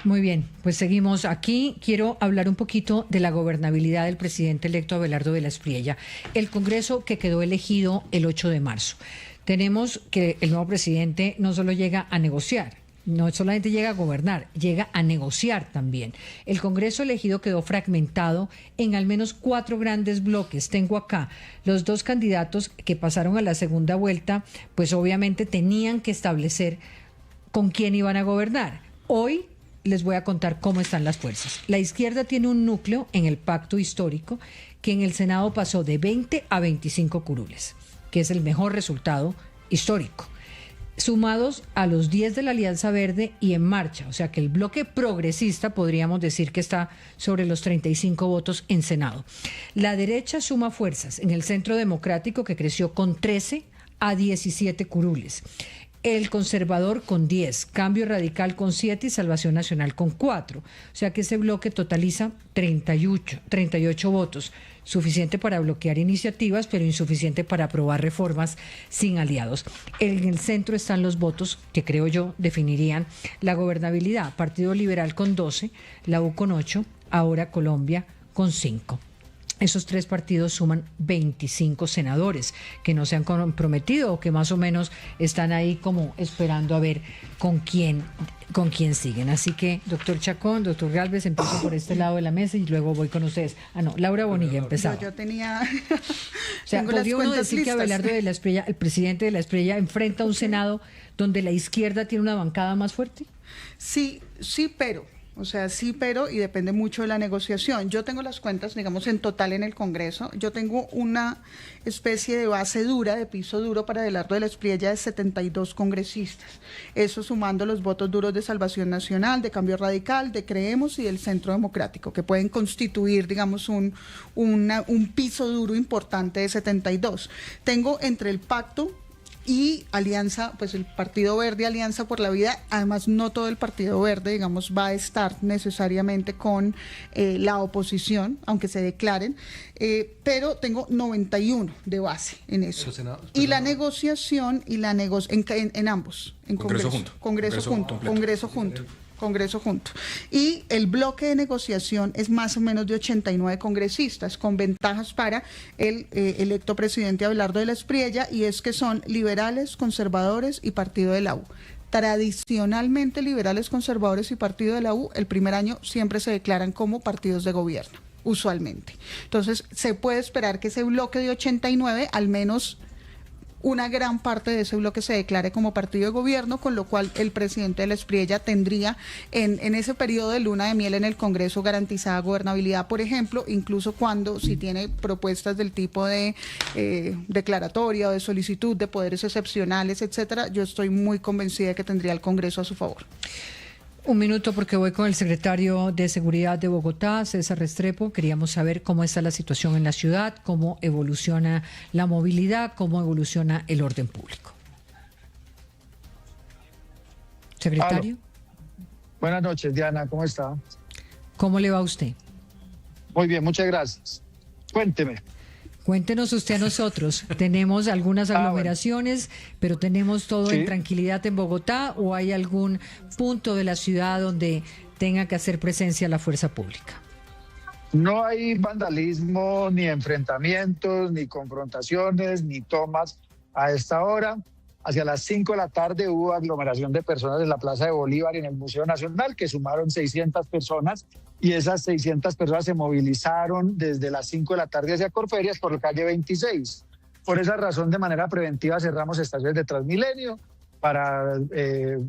Muy bien, pues seguimos aquí. Quiero hablar un poquito de la gobernabilidad del presidente electo Abelardo de la Espriella. El Congreso que quedó elegido el 8 de marzo. Tenemos que el nuevo presidente no solo llega a negociar, no solamente llega a gobernar, llega a negociar también. El Congreso elegido quedó fragmentado en al menos 4 grandes bloques. Tengo acá los 2 candidatos que pasaron a la segunda vuelta, pues obviamente tenían que establecer con quién iban a gobernar. Hoy les voy a contar cómo están las fuerzas. La izquierda tiene un núcleo en el pacto histórico que en el Senado pasó de 20 a 25 curules, que es el mejor resultado histórico, sumados a los 10 de la Alianza Verde y En Marcha, o sea que el bloque progresista podríamos decir que está sobre los 35 votos en Senado. La derecha suma fuerzas en el Centro Democrático, que creció con 13 a 17 curules. El Conservador con 10, Cambio Radical con 7 y Salvación Nacional con 4. O sea que ese bloque totaliza 38 votos, suficiente para bloquear iniciativas, pero insuficiente para aprobar reformas sin aliados. En el centro están los votos que creo yo definirían la gobernabilidad. Partido Liberal con 12, la U con 8, Ahora Colombia con 5. Esos 3 partidos suman 25 senadores que no se han comprometido o que más o menos están ahí como esperando a ver con quién siguen. Así que, doctor Chacón, doctor Gálvez, empiezo por este lado de la mesa y luego voy con ustedes. Laura Bonilla empezaba. Yo tenía... O sea, ¿podría uno decir listas que Abelardo de la Espriella, el presidente de la Espriella, enfrenta a un Senado donde la izquierda tiene una bancada más fuerte? Sí, pero... y depende mucho de la negociación. Yo tengo las cuentas, digamos, en total en el Congreso. Yo tengo una especie de base dura, de piso duro para Abelardo de la Espriella de 72 congresistas. Eso sumando los votos duros de Salvación Nacional, de Cambio Radical, de Creemos y del Centro Democrático, que pueden constituir, digamos, un piso duro importante de 72. Tengo entre el pacto y Alianza, pues el Partido Verde, Alianza por la Vida. Además, no todo el Partido Verde, digamos, va a estar necesariamente con la oposición, aunque se declaren, pero tengo 91 de base en eso. Y la negociación en ambos, en Congreso junto. Y el bloque de negociación es más o menos de 89 congresistas, con ventajas para el electo presidente Abelardo de la Espriella, y es que son liberales, conservadores y partido de la U. Tradicionalmente, liberales, conservadores y partido de la U, el primer año siempre se declaran como partidos de gobierno, usualmente. Entonces, se puede esperar que ese bloque de 89, al menos una gran parte de ese bloque se declare como partido de gobierno, con lo cual el presidente de la Espriella tendría en ese periodo de luna de miel en el Congreso garantizada gobernabilidad, por ejemplo, incluso cuando si tiene propuestas del tipo de declaratoria o de solicitud de poderes excepcionales, etcétera. Yo estoy muy convencida de que tendría el Congreso a su favor. Un minuto porque voy con el secretario de Seguridad de Bogotá, César Restrepo. Queríamos saber cómo está la situación en la ciudad, cómo evoluciona la movilidad, cómo evoluciona el orden público. Secretario. Aló. Buenas noches, Diana, ¿cómo está? ¿Cómo le va a usted? Muy bien, muchas gracias. Cuénteme. Cuéntenos usted a nosotros. ¿Tenemos algunas aglomeraciones, pero tenemos todo en tranquilidad en Bogotá, o hay algún punto de la ciudad donde tenga que hacer presencia la fuerza pública? No hay vandalismo, ni enfrentamientos, ni confrontaciones, ni tomas a esta hora. Hacia las 5 de la tarde hubo aglomeración de personas en la Plaza de Bolívar y en el Museo Nacional, que sumaron 600 personas, y esas 600 personas se movilizaron desde las 5 de la tarde hacia Corferias por la calle 26. Por esa razón, de manera preventiva, cerramos estaciones de Transmilenio para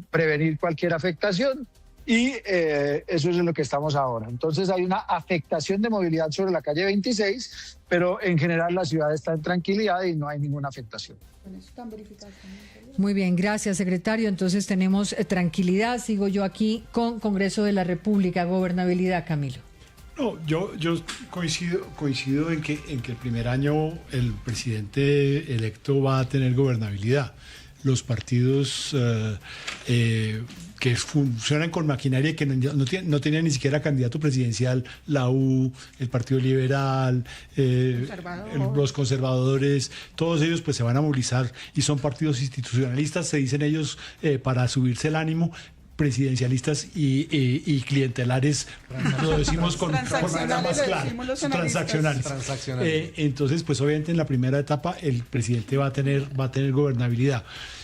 prevenir cualquier afectación, y eso es en lo que estamos ahora. Entonces hay una afectación de movilidad sobre la calle 26, pero en general la ciudad está en tranquilidad y no hay ninguna afectación. Muy bien, gracias, secretario. Entonces tenemos tranquilidad. Sigo yo aquí con Congreso de la República, gobernabilidad, Camilo. No, yo coincido en que el primer año el presidente electo va a tener gobernabilidad. Los partidos que funcionan con maquinaria y que no tenían ni siquiera candidato presidencial, la U, el Partido Liberal, los conservadores, todos ellos pues se van a movilizar y son partidos institucionalistas, se dicen ellos, para subirse el ánimo. presidencialistas y clientelares, lo decimos con manera más clara, transaccionales. Entonces, pues obviamente en la primera etapa el presidente va a tener gobernabilidad.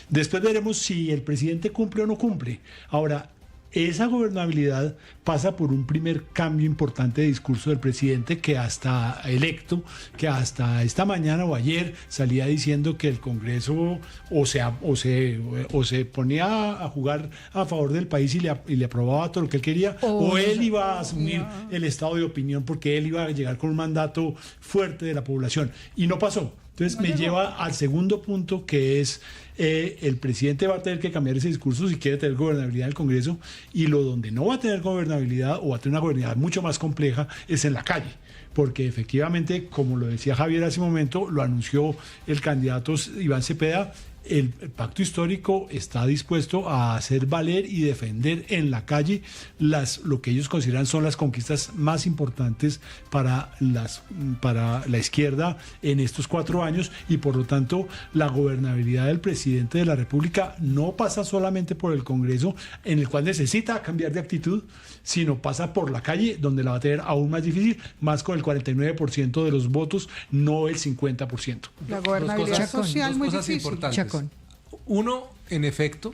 Después veremos si el presidente cumple o no cumple. Ahora, esa gobernabilidad pasa por un primer cambio importante de discurso del presidente que hasta esta mañana o ayer salía diciendo que el Congreso o se ponía a jugar a favor del país y le aprobaba todo lo que él quería, o él iba a asumir el estado de opinión porque él iba a llegar con un mandato fuerte de la población. Y no pasó. Entonces me lleva al segundo punto, que es el presidente va a tener que cambiar ese discurso si quiere tener gobernabilidad en el Congreso, y lo donde no va a tener gobernabilidad o va a tener una gobernabilidad mucho más compleja es en la calle, porque efectivamente, como lo decía Javier hace un momento, lo anunció el candidato Iván Cepeda, el pacto histórico está dispuesto a hacer valer y defender en la calle lo que ellos consideran son las conquistas más importantes para la izquierda en estos 4 años, y por lo tanto la gobernabilidad del presidente de la República no pasa solamente por el Congreso, en el cual necesita cambiar de actitud, sino pasa por la calle, donde la va a tener aún más difícil, más con el 49% de los votos, no el 50%. La gobernabilidad social muy difícil. Importantes. Uno, en efecto,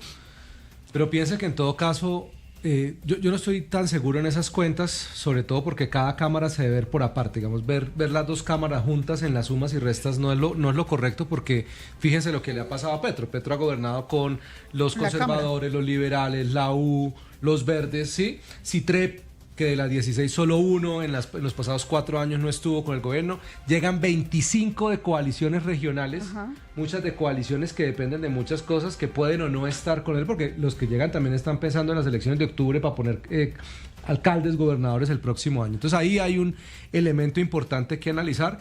pero piensa que en todo caso, yo no estoy tan seguro en esas cuentas, sobre todo porque cada cámara se debe ver por aparte. Digamos, ver las dos cámaras juntas en las sumas y restas no es lo correcto, porque fíjense lo que le ha pasado a Petro. Petro ha gobernado con los conservadores, los liberales, la U, los verdes, ¿sí? Citrep, que de las 16 solo uno en los pasados 4 años no estuvo con el gobierno. Llegan 25 de coaliciones regionales, muchas de coaliciones que dependen de muchas cosas, que pueden o no estar con él, porque los que llegan también están pensando en las elecciones de octubre para poner alcaldes, gobernadores el próximo año. Entonces ahí hay un elemento importante que analizar.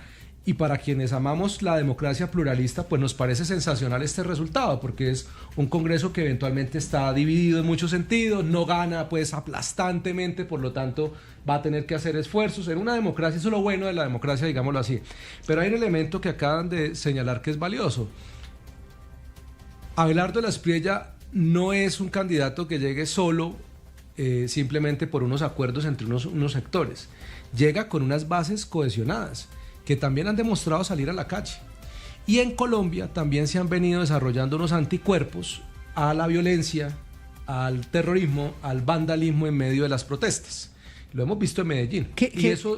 Y para quienes amamos la democracia pluralista, pues nos parece sensacional este resultado, porque es un Congreso que eventualmente está dividido en muchos sentidos, no gana pues aplastantemente, por lo tanto va a tener que hacer esfuerzos. En una democracia, eso es lo bueno de la democracia, digámoslo así. Pero hay un elemento que acaban de señalar que es valioso. Abelardo de la Espriella no es un candidato que llegue solo simplemente por unos acuerdos entre unos sectores. Llega con unas bases cohesionadas, que también han demostrado salir a la calle. Y en Colombia también se han venido desarrollando unos anticuerpos a la violencia, al terrorismo, al vandalismo en medio de las protestas. Lo hemos visto en Medellín.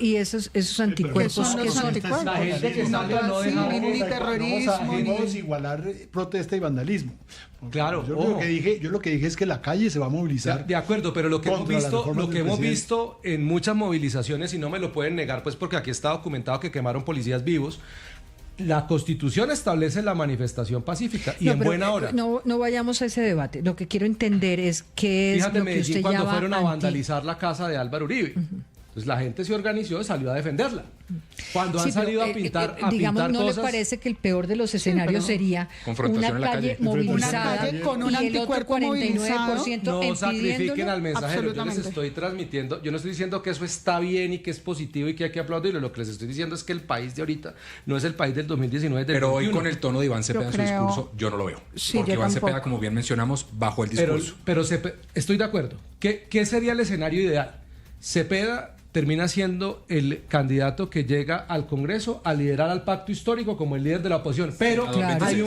¿Y esos anticuerpos qué son? La gente que sale a no dejar ni terrorismo, Vamos a igualar protesta y vandalismo. Claro, yo lo que dije es que la calle se va a movilizar. De acuerdo, pero lo que hemos visto en muchas movilizaciones, y no me lo pueden negar, pues porque aquí está documentado que quemaron policías vivos. La Constitución establece la manifestación pacífica y en buena hora. No vayamos a ese debate. Lo que quiero entender es qué es lo que usted cuando llama fueron a vandalizar la casa de Álvaro Uribe. Entonces la gente se organizó y salió a defenderla. Cuando han salido a pintar digamos, ¿no cosas, le parece que el peor de los escenarios sería una calle movilizada, una calle con un y el otro anticuerpo 49% no sacrifiquen al mensajero? Yo les Absolutamente. estoy transmitiendo, yo no estoy diciendo que eso está bien y que es positivo y que hay que aplaudirlo. Lo que les estoy diciendo es que el país de ahorita no es el país del 2019, del Pero 2021. hoy con el tono de Iván Cepeda en su discurso, yo no lo veo. Sí, porque yo Iván tampoco. Cepeda, como bien mencionamos, bajó el discurso. Pero estoy de acuerdo. ¿Qué sería el escenario ideal? Cepeda termina siendo el candidato que llega al Congreso a liderar al pacto histórico como el líder de la oposición. Pero, Claro. hay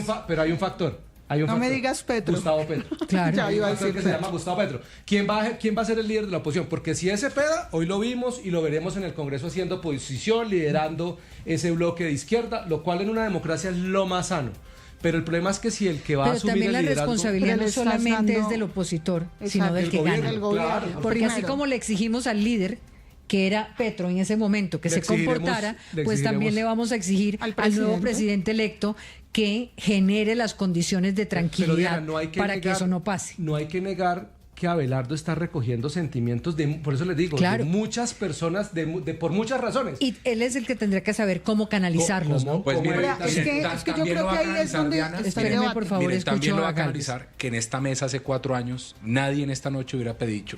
un factor. No me digas Petro. Gustavo Petro. Claro. Ya iba a Hay un factor decir que se Petro. llama Gustavo Petro. ¿Quién va a ser el líder de la oposición? Porque si es Cepeda, hoy lo vimos y lo veremos en el Congreso haciendo oposición, liderando ese bloque de izquierda, lo cual en una democracia es lo más sano. Pero el problema es que si el que va a Pero asumir también el la liderazgo... responsabilidad Pero no le estás solamente dando- es del opositor, Exacto, sino del el que gobierno, gana. El gobierno. claro. Porque Primero. así como le exigimos al líder, que era Petro en ese momento, que Le se exigiremos- comportara, le pues también exigiremos le vamos a exigir al al nuevo presidente. presidente electo que genere las condiciones de Pero, tranquilidad Diana, no hay que para que negar- eso no pase. No hay que negar que Abelardo está recogiendo sentimientos por eso les digo, Claro. de muchas personas, por muchas razones. Y él es el que tendría que saber cómo canalizarlos, ¿no? Pues mire, Ahora, es que yo también creo lo va que a ahí es canalizar, donde Diana. está el Espéreme, debate. por favor, Mire, también escucho lo va a a Galvez. canalizar que en esta mesa hace 4 años nadie en esta noche hubiera pedido,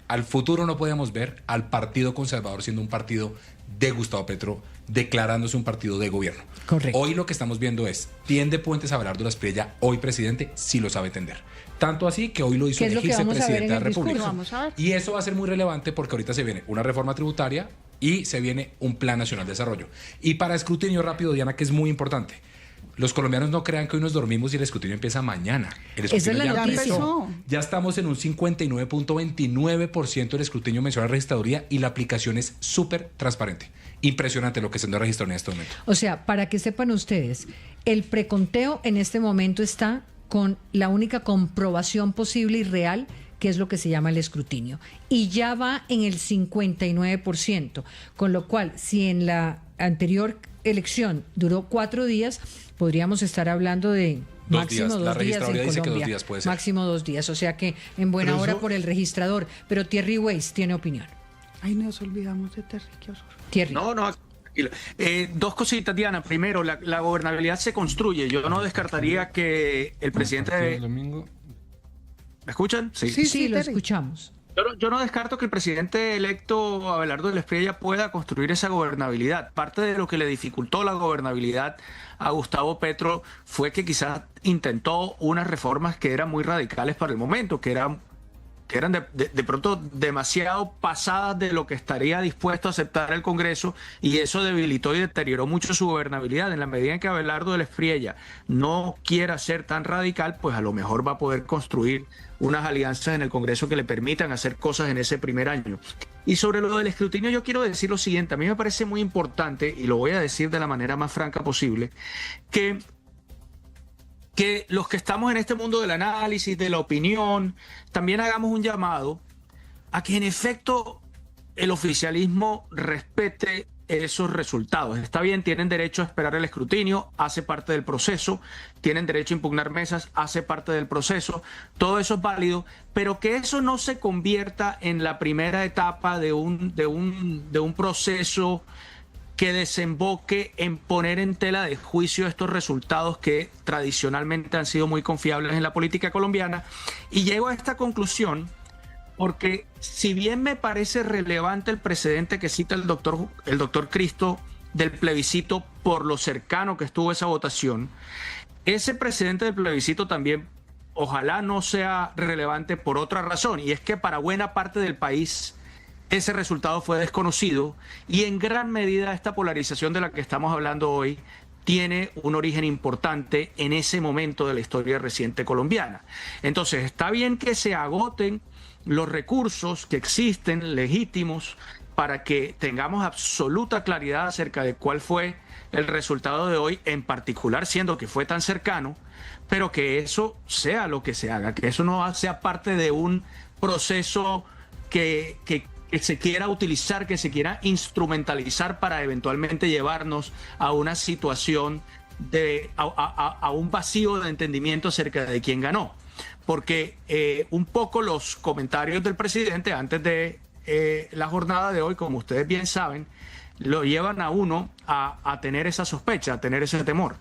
al futuro no podíamos ver al Partido Conservador siendo un partido de Gustavo Petro declarándose un partido de gobierno. Correcto. Hoy lo que estamos viendo es, ¿tiende Puentes Abelardo Lasprilla, hoy presidente? Sí lo sabe entender. Tanto así que hoy lo hizo elegirse presidente de la República. Vamos a ver. Y eso va a ser muy relevante porque ahorita se viene una reforma tributaria y se viene un plan nacional de desarrollo. Y para escrutinio rápido, Diana, que es muy importante. Los colombianos no crean que hoy nos dormimos y el escrutinio empieza mañana. El Esa es la ya noticia. empezó. Ya estamos en un 59.29% del escrutinio mensual a la registraduría y la aplicación es súper transparente. Impresionante lo que se está registrando en este momento. O sea, para que sepan ustedes, el preconteo en este momento está con la única comprobación posible y real, que es lo que se llama el escrutinio. Y ya va en el 59%, con lo cual, si en la anterior elección duró 4 días, podríamos estar hablando de máximo 2 días. La en registraduría dice que 2 Colombia. días puede ser. Máximo 2 días, o sea que en buena Pero hora eso- por el registrador. Pero Thierry Weiss tiene opinión. Ay, nos olvidamos de Terry, qué horror. Thierry. No, tranquilo. Dos cositas, Diana. Primero, la gobernabilidad se construye. Yo no descartaría que el presidente... domingo. ¿Me escuchan? Sí, Sí, lo Terry. escuchamos. Yo no descarto que el presidente electo Abelardo de la Espriella pueda construir esa gobernabilidad. Parte de lo que le dificultó la gobernabilidad a Gustavo Petro fue que quizás intentó unas reformas que eran muy radicales para el momento, que eran de pronto demasiado pasadas de lo que estaría dispuesto a aceptar el Congreso, y eso debilitó y deterioró mucho su gobernabilidad. En la medida en que Abelardo de la Espriella no quiera ser tan radical, pues a lo mejor va a poder construir unas alianzas en el Congreso que le permitan hacer cosas en ese primer año. Y sobre lo del escrutinio yo quiero decir lo siguiente: a mí me parece muy importante, y lo voy a decir de la manera más franca posible, que los que estamos en este mundo del análisis, de la opinión, también hagamos un llamado a que en efecto el oficialismo respete esos resultados. Está bien, tienen derecho a esperar el escrutinio, hace parte del proceso, tienen derecho a impugnar mesas, hace parte del proceso, todo eso es válido, pero que eso no se convierta en la primera etapa de un proceso que desemboque en poner en tela de juicio estos resultados que tradicionalmente han sido muy confiables en la política colombiana. Y llego a esta conclusión porque, si bien me parece relevante el precedente que cita el doctor Cristo del plebiscito por lo cercano que estuvo esa votación, ese precedente del plebiscito también ojalá no sea relevante por otra razón, y es que para buena parte del país ese resultado fue desconocido, y en gran medida esta polarización de la que estamos hablando hoy tiene un origen importante en ese momento de la historia reciente colombiana. Entonces, está bien que se agoten los recursos que existen legítimos para que tengamos absoluta claridad acerca de cuál fue el resultado de hoy, en particular siendo que fue tan cercano, pero que eso sea lo que se haga, que eso no sea parte de un proceso que se quiera utilizar, que se quiera instrumentalizar para eventualmente llevarnos a una situación a un vacío de entendimiento acerca de quién ganó. Porque un poco los comentarios del presidente antes de la jornada de hoy, como ustedes bien saben, lo llevan a uno a tener esa sospecha, a tener ese temor.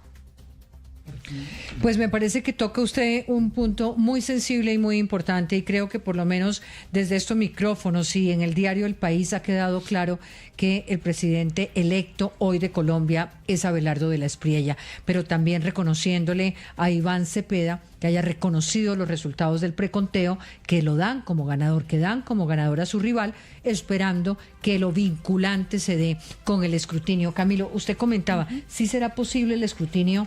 Pues me parece que toca usted un punto muy sensible y muy importante, y creo que por lo menos desde estos micrófonos y en el diario El País ha quedado claro que el presidente electo hoy de Colombia es Abelardo de la Espriella, pero también reconociéndole a Iván Cepeda que haya reconocido los resultados del preconteo, que lo dan como ganador, que dan como ganador a su rival, esperando que lo vinculante se dé con el escrutinio. Camilo, usted comentaba, ¿sí será posible el escrutinio?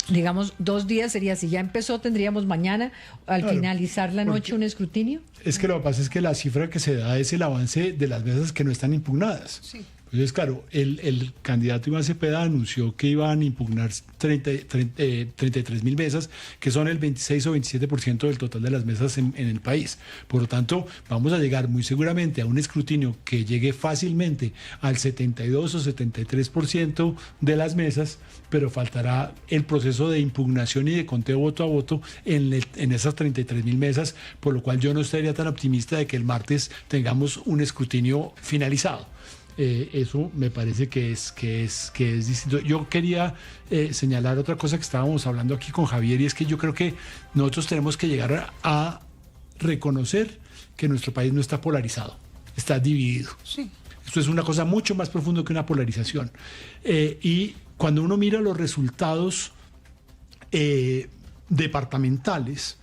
Digamos, 2 días sería, si ya empezó, tendríamos mañana, al Claro, finalizar la noche, porque un escrutinio. Es que lo que pasa es que la cifra que se da es el avance de las mesas que no están impugnadas. Sí. Entonces, claro, el candidato Iván Cepeda anunció que iban a impugnar 33.000 mesas, que son el 26 o 27% del total de las mesas en el país. Por lo tanto, vamos a llegar muy seguramente a un escrutinio que llegue fácilmente al 72 o 73% de las mesas, pero faltará el proceso de impugnación y de conteo voto a voto en esas 33.000 mesas, por lo cual yo no estaría tan optimista de que el martes tengamos un escrutinio finalizado. Eso me parece que es distinto. Yo quería señalar otra cosa que estábamos hablando aquí con Javier, y es que yo creo que nosotros tenemos que llegar a reconocer que nuestro país no está polarizado, está dividido. Sí. Esto es una cosa mucho más profunda que una polarización. Y cuando uno mira los resultados departamentales,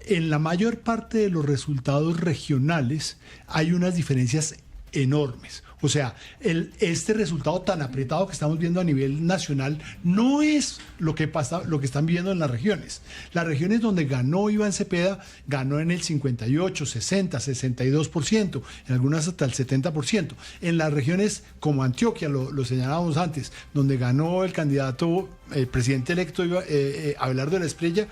en la mayor parte de los resultados regionales hay unas diferencias enormes. O sea, este resultado tan apretado que estamos viendo a nivel nacional no es lo que pasa, lo que están viendo en las regiones. Las regiones donde ganó Iván Cepeda, ganó en el 58, 60, 62%, en algunas hasta el 70%. En las regiones como Antioquia, lo señalábamos antes, donde ganó el candidato, el presidente electo Abelardo de la Espriella,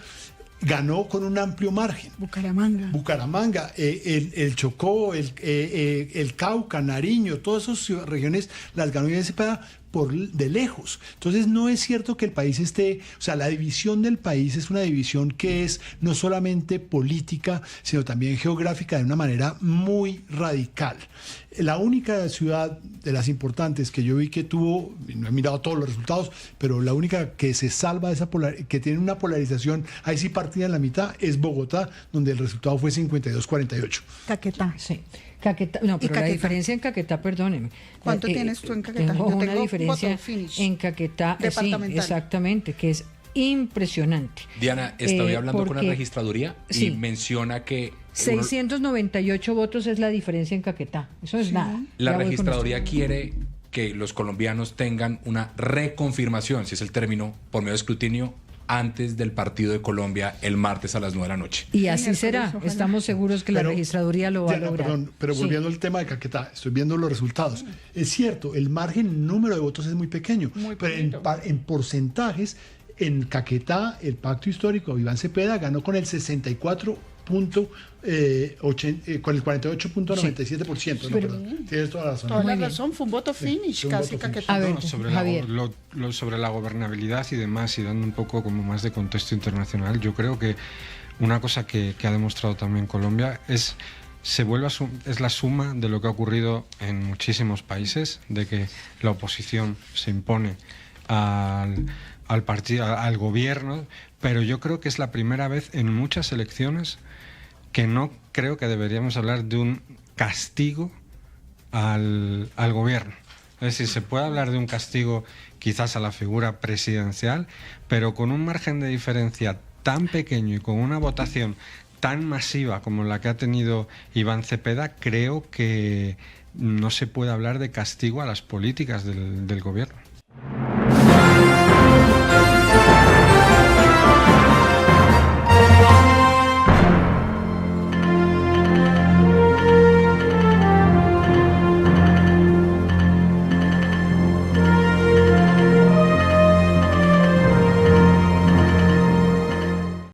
ganó con un amplio margen. Bucaramanga, el Chocó, el Cauca, Nariño, todas esas regiones las ganó Iván Cepeda de lejos. Entonces no es cierto que el país esté, o sea, la división del país es una división que es no solamente política, sino también geográfica de una manera muy radical. La única ciudad de las importantes que yo vi que tuvo, no he mirado todos los resultados, pero la única que se salva de esa que tiene una polarización, ahí sí partida en la mitad, es Bogotá, donde el resultado fue 52-48. Caquetá. Sí. Caquetá, no, pero la diferencia en Caquetá, perdóneme. ¿Cuánto tienes tú en Caquetá? Tengo una diferencia en Caquetá, sí, exactamente, que es impresionante. Diana, estoy hablando con la registraduría y menciona que 698 votos es la diferencia en Caquetá. Eso es nada. La registraduría quiere que los colombianos tengan una reconfirmación, si es el término, por medio de escrutinio, antes del partido de Colombia el martes a las 9 de la noche. Y así será. Estamos seguros que la registraduría lo va a lograr. Perdón, pero volviendo al tema de Caquetá, estoy viendo los resultados. Es cierto, el margen en número de votos es muy pequeño, pero en porcentajes, en Caquetá, el pacto histórico de Iván Cepeda ganó con el 64 con el 48.97%. No, perdón. Tienes toda la razón. Toda la razón, fue un voto finish, casi Caquetá. A ver, sobre la gobernabilidad y demás, y dando un poco como más de contexto internacional, yo creo que una cosa que ha demostrado también Colombia es la suma de lo que ha ocurrido en muchísimos países, de que la oposición se impone al partido, al gobierno, pero yo creo que es la primera vez en muchas elecciones que no creo que deberíamos hablar de un castigo al gobierno. Es decir, se puede hablar de un castigo quizás a la figura presidencial, pero con un margen de diferencia tan pequeño y con una votación tan masiva como la que ha tenido Iván Cepeda, creo que no se puede hablar de castigo a las políticas del gobierno.